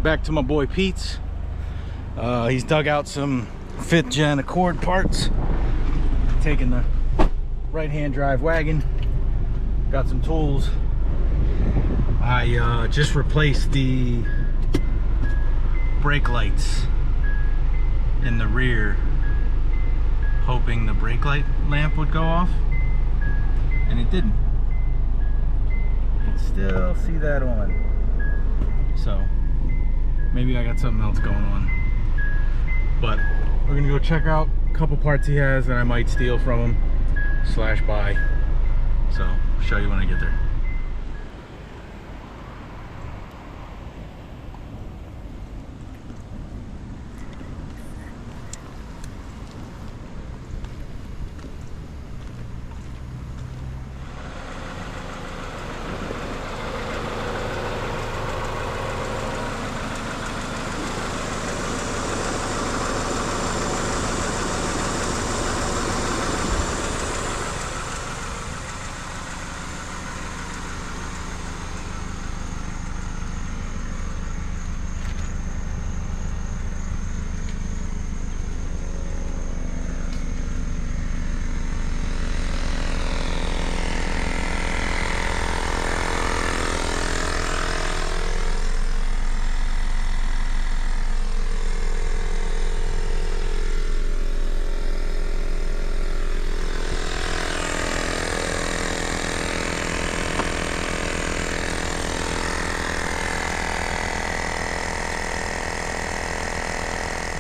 back to my boy Pete's. He's dug out some 5th gen Accord parts, taking the right-hand drive wagon, got some tools. I just replaced the brake lights in the rear, hoping the brake light lamp would go off, and it didn't. You can still see that on. So maybe I got something else going on. But we're gonna go check out a couple parts he has that I might steal from him / buy. So I'll show you when I get there.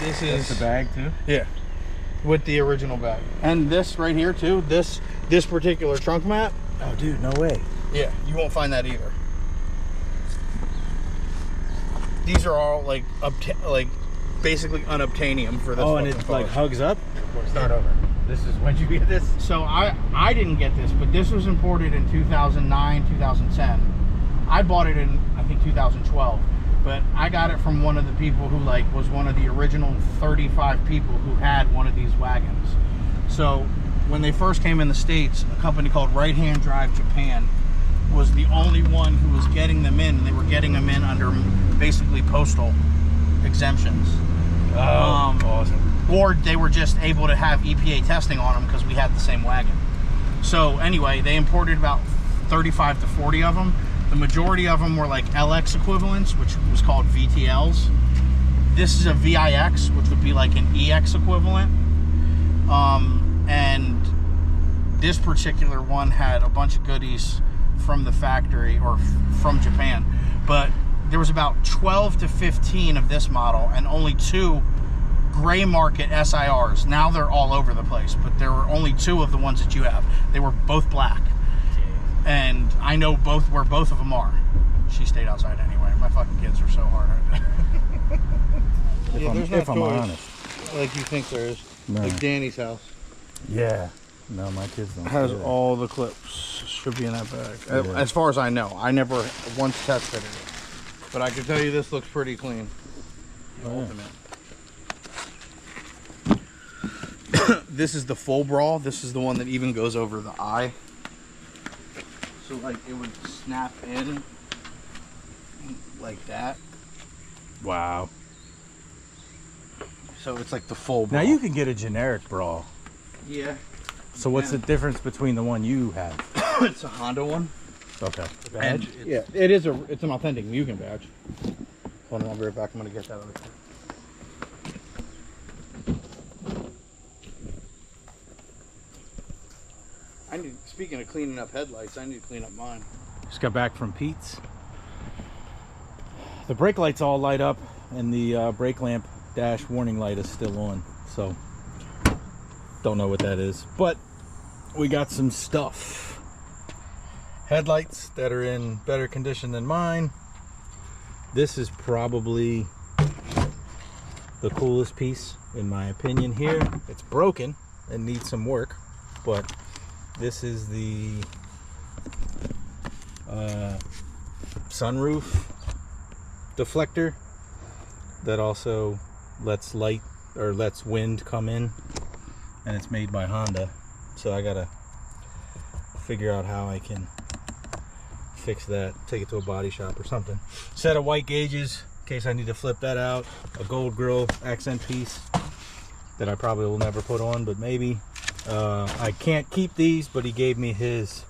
This is the bag too? Yeah, with the original bag. And this right here too, this particular trunk mat. Oh dude, no way. Yeah, you won't find that either. These are all like basically unobtainium for this. Oh, and it like hugs up? Start over. This is, when'd you get this? So I didn't get this, but this was imported in 2009, 2010. I bought it in, I think, 2012. But I got it from one of the people who was one of the original 35 people who had one of these wagons. So when they first came in the States, a company called Right Hand Drive Japan was the only one who was getting them in, and they were getting them in under basically postal exemptions. Oh, awesome. Or they were just able to have EPA testing on them because we had the same wagon. So anyway, they imported about 35 to 40 of them. The majority of them were like LX equivalents, which was called VTLs. This is a VIX, which would be like an EX equivalent. And this particular one had a bunch of goodies from the factory or from Japan. But there was about 12 to 15 of this model and only 2 gray market SIRs. Now they're all over the place, but there were only 2 of the ones that you have. They were both black. And I know where both of them are. She stayed outside anyway. My fucking kids are so hard right now. Yeah, there's no toys honest. Like you think there is. No. Like Danny's house. Yeah. No, my kids don't. Has all the clips. Should be in that bag. Yeah. As far as I know. I never once tested it. But I can tell you this looks pretty clean. Ultimate. This is the full brawl. This is the one that even goes over the eye. So like it would snap in like that. Wow. So it's like the full brawl. Now you can get a generic brawl. Yeah. So what's the difference between the one you have? It's a Honda one. Okay. Badge? Yeah, it's an authentic Mugen badge. Hold on, I'll be right back. I'm gonna get that other thing. Speaking of cleaning up headlights, I need to clean up mine. Just got back from Pete's. The brake lights all light up, and the brake lamp dash warning light is still on. So, don't know what that is. But we got some stuff. Headlights that are in better condition than mine. This is probably the coolest piece, in my opinion, here. It's broken and needs some work, but this is the sunroof deflector that also lets light or lets wind come in, and it's made by Honda. So I gotta figure out how I can fix that, take it to a body shop or something. Set of white gauges in case I need to flip that out. A gold grill accent piece that I probably will never put on, but maybe. I can't keep these, but he gave me his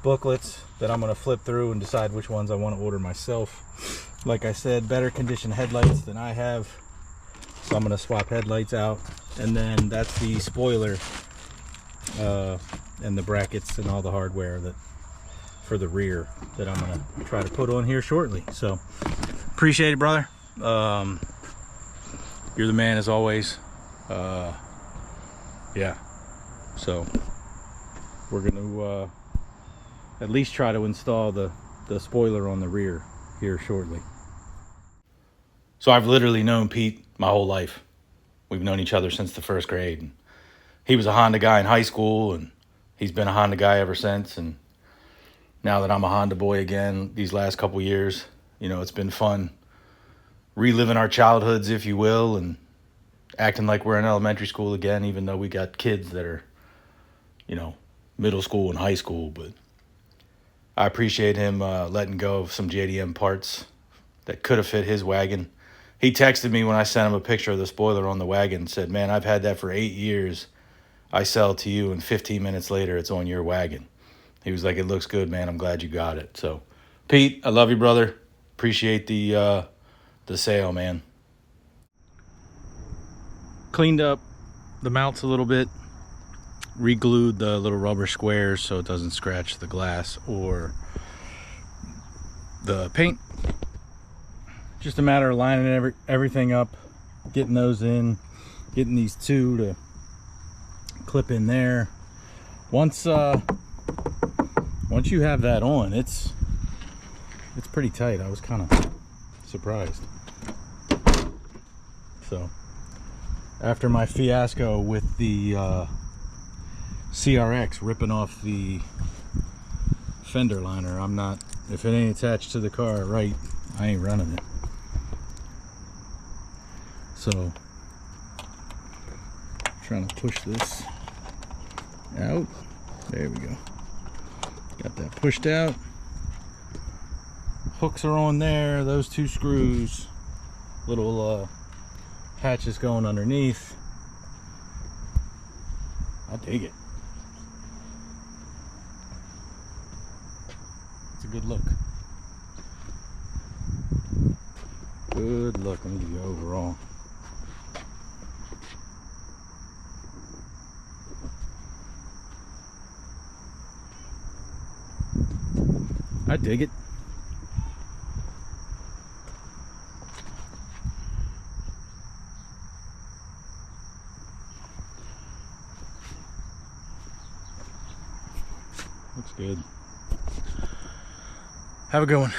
booklets that I'm going to flip through and decide which ones I want to order myself. Like I said, better condition headlights than I have, so I'm going to swap headlights out. And then that's the spoiler and the brackets and all the hardware that for the rear that I'm going to try to put on here shortly. So appreciate it, brother. You're the man as always. Yeah, so we're going to at least try to install the spoiler on the rear here shortly. So I've literally known Pete my whole life. We've known each other since the first grade. And he was a Honda guy in high school, and he's been a Honda guy ever since. And now that I'm a Honda boy again, these last couple years, you know, it's been fun reliving our childhoods, if you will, and acting like we're in elementary school again, even though we got kids that are, you know, middle school and high school. But I appreciate him letting go of some JDM parts that could have fit his wagon. He texted me when I sent him a picture of the spoiler on the wagon and said, man, I've had that for 8 years. I sell it to you, and 15 minutes later, it's on your wagon. He was like, it looks good, man. I'm glad you got it. So, Pete, I love you, brother. Appreciate the sale, man. Cleaned up the mounts a little bit. Re-glued the little rubber squares so it doesn't scratch the glass or the paint. Just a matter of lining everything up, getting those in, getting these two to clip in there. Once you have that on, it's pretty tight. I was kind of surprised. So after my fiasco with the CRX ripping off the fender liner, I'm not, if it ain't attached to the car right, I ain't running it. So trying to push this out. There we go. Got that pushed out. Hooks are on there. Those two screws, little hatches going underneath. I dig it. It's a good look. Good look. Let me give you overall. I dig it. Looks good. Have a good one.